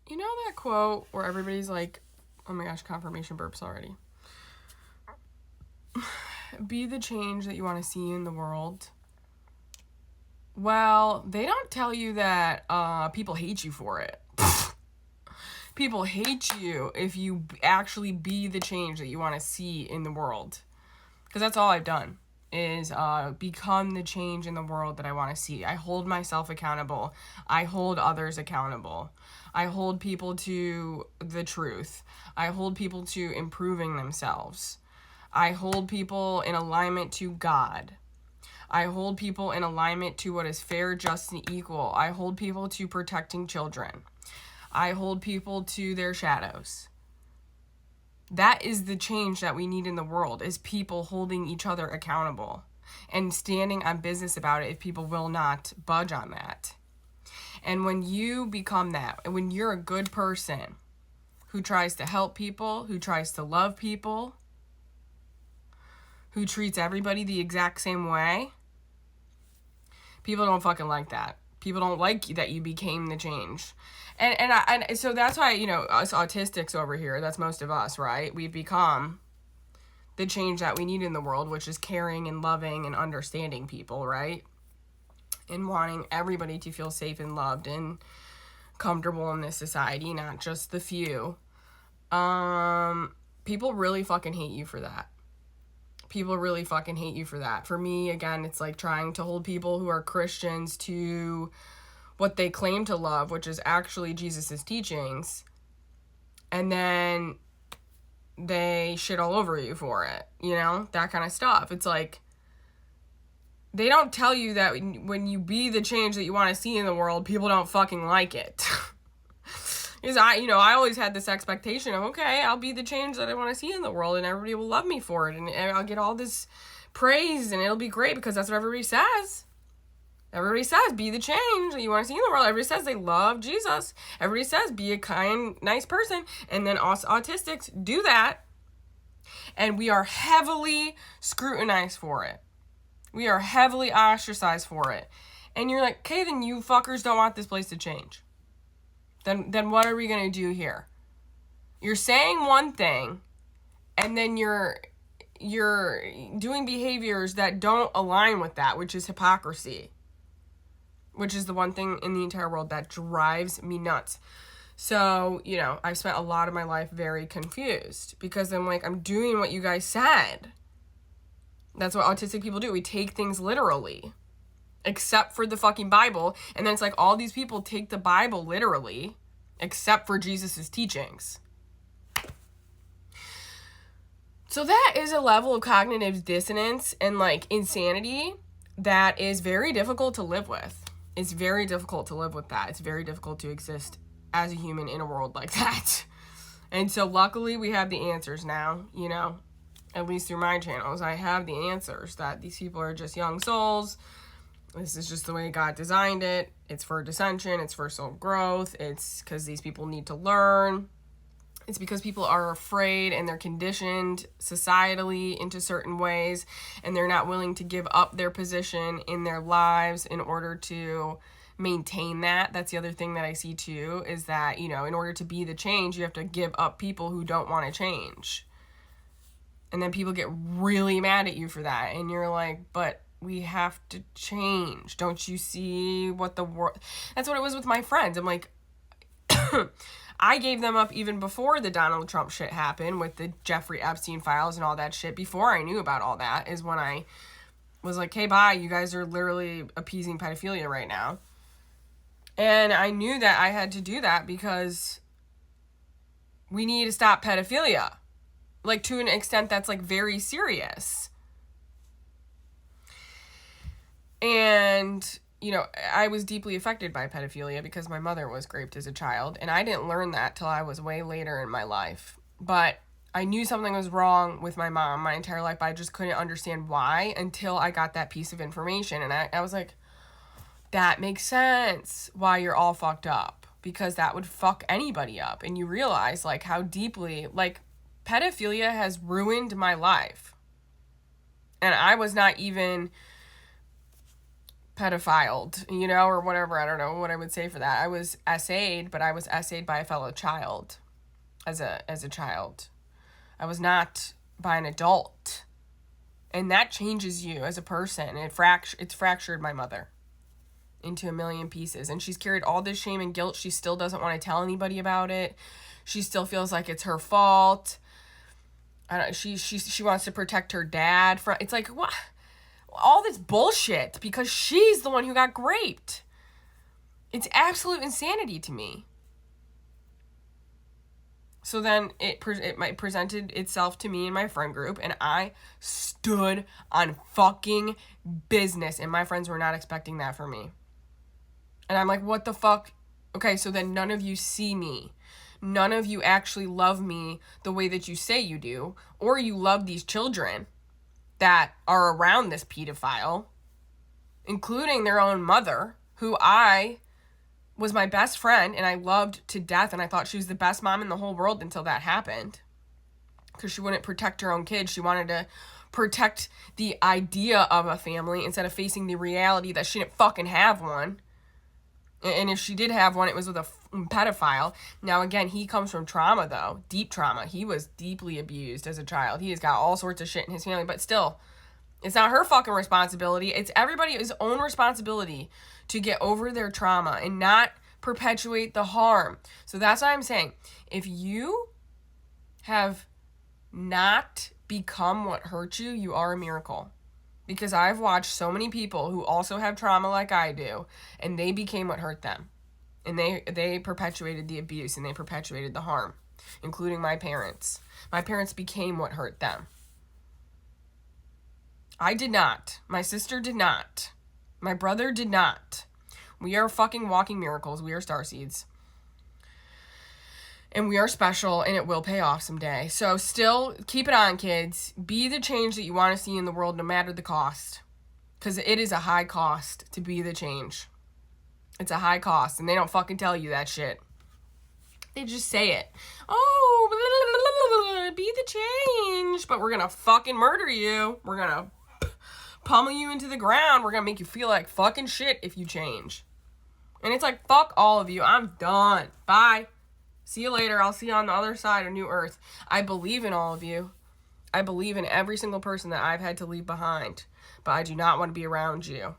You know that quote where everybody's like, oh my gosh, confirmation burps already. Be the change that you want to see in the world. Well, they don't tell you that people hate you for it. People hate you if you actually be the change that you want to see in the world. Because that's all I've done, is become the change in the world that I want to see. I hold myself accountable. I hold others accountable. I hold people to the truth. I hold people to improving themselves. I hold people in alignment to God. I hold people in alignment to what is fair, just, and equal. I hold people to protecting children. I hold people to their shadows. That is the change that we need in the world, is people holding each other accountable and standing on business about it if people will not budge on that. And when you become that, and when you're a good person who tries to help people, who tries to love people, who treats everybody the exact same way, people don't fucking like that. People don't like that you became the change. And so that's why, us autistics over here, that's most of us, right? We've become the change that we need in the world, which is caring and loving and understanding people, right? And wanting everybody to feel safe and loved and comfortable in this society, not just the few. People really fucking hate you for that. People really fucking hate you for that. For me, again, it's like trying to hold people who are Christians to what they claim to love, which is actually Jesus's teachings, and then they shit all over you for it, that kind of stuff. It's like, they don't tell you that when you be the change that you want to see in the world, people don't fucking like it. Because I always had this expectation of, okay, I'll be the change that I want to see in the world, and everybody will love me for it, and I'll get all this praise, and it'll be great, because that's what everybody says. Everybody says, be the change that you want to see in the world. Everybody says they love Jesus. Everybody says, be a kind, nice person. And then us autistics do that, and we are heavily scrutinized for it. We are heavily ostracized for it. And you're like, okay, then you fuckers don't want this place to change. Then what are we going to do here? You're saying one thing, and then you're doing behaviors that don't align with that, which is hypocrisy. Which is the one thing in the entire world that drives me nuts. So, I've spent a lot of my life very confused, because I'm like, I'm doing what you guys said. That's what autistic people do. We take things literally. Except for the fucking Bible. And then it's like all these people take the Bible literally, except for Jesus's teachings. So that is a level of cognitive dissonance and insanity that is very difficult to live with. It's very difficult to live with that. It's very difficult to exist as a human in a world like that. And so luckily we have the answers now, at least through my channels. I have the answers that these people are just young souls. This is just the way God designed it. It's for dissension. It's for soul growth. It's because these people need to learn. It's because people are afraid and they're conditioned societally into certain ways, and they're not willing to give up their position in their lives in order to maintain that. That's the other thing that I see too, is that, in order to be the change, you have to give up people who don't want to change. And then people get really mad at you for that. And you're like, but we have to change. Don't you see what the world... That's what it was with my friends. I'm like, I gave them up even before the Donald Trump shit happened with the Jeffrey Epstein files and all that shit. Before I knew about all that is when I was like, hey, bye. You guys are literally appeasing pedophilia right now. And I knew that I had to do that because we need to stop pedophilia. To an extent that's very serious. And, I was deeply affected by pedophilia because my mother was raped as a child. And I didn't learn that till I was way later in my life. But I knew something was wrong with my mom my entire life, but I just couldn't understand why until I got that piece of information. And I was like, that makes sense why you're all fucked up. Because that would fuck anybody up. And you realize, how deeply, pedophilia has ruined my life. And I was not even pedophiled, you know, or whatever. I don't know what I would say for that. I was SA'd, but I was SA'd by a fellow child as a child. I was not by an adult. And that changes you as a person. It's fractured my mother into a million pieces. And she's carried all this shame and guilt. She still doesn't want to tell anybody about it. She still feels like it's her fault. She wants to protect her dad from. It's like, what? All this bullshit because she's the one who got raped. It's absolute insanity to me. So then it presented itself to me and my friend group, and I stood on fucking business, and my friends were not expecting that from me. And I'm like, what the fuck? Okay, so then none of you see me. None of you actually love me the way that you say you do, or you love these children that are around this pedophile, including their own mother, who I was my best friend and I loved to death, and I thought she was the best mom in the whole world until that happened. Because she wouldn't protect her own kids. She wanted to protect the idea of a family instead of facing the reality that she didn't fucking have one. And if she did have one, it was with a pedophile. Now, again, he comes from trauma, though. Deep trauma. He was deeply abused as a child. He has got all sorts of shit in his family. But still, it's not her fucking responsibility. It's everybody's own responsibility to get over their trauma and not perpetuate the harm. So that's what I'm saying. If you have not become what hurt you, you are a miracle. Because I've watched so many people who also have trauma like I do, and they became what hurt them. And they perpetuated the abuse and they perpetuated the harm, including my parents. My parents became what hurt them. I did not. My sister did not. My brother did not. We are fucking walking miracles. We are starseeds. And we are special, and it will pay off someday. So still, keep it on, kids. Be the change that you want to see in the world, no matter the cost. Because it is a high cost to be the change. It's a high cost, and they don't fucking tell you that shit. They just say it. Oh, be the change. But we're going to fucking murder you. We're going to pummel you into the ground. We're going to make you feel like fucking shit if you change. And it's like, fuck all of you. I'm done. Bye. See you later. I'll see you on the other side of New Earth. I believe in all of you. I believe in every single person that I've had to leave behind. But I do not want to be around you.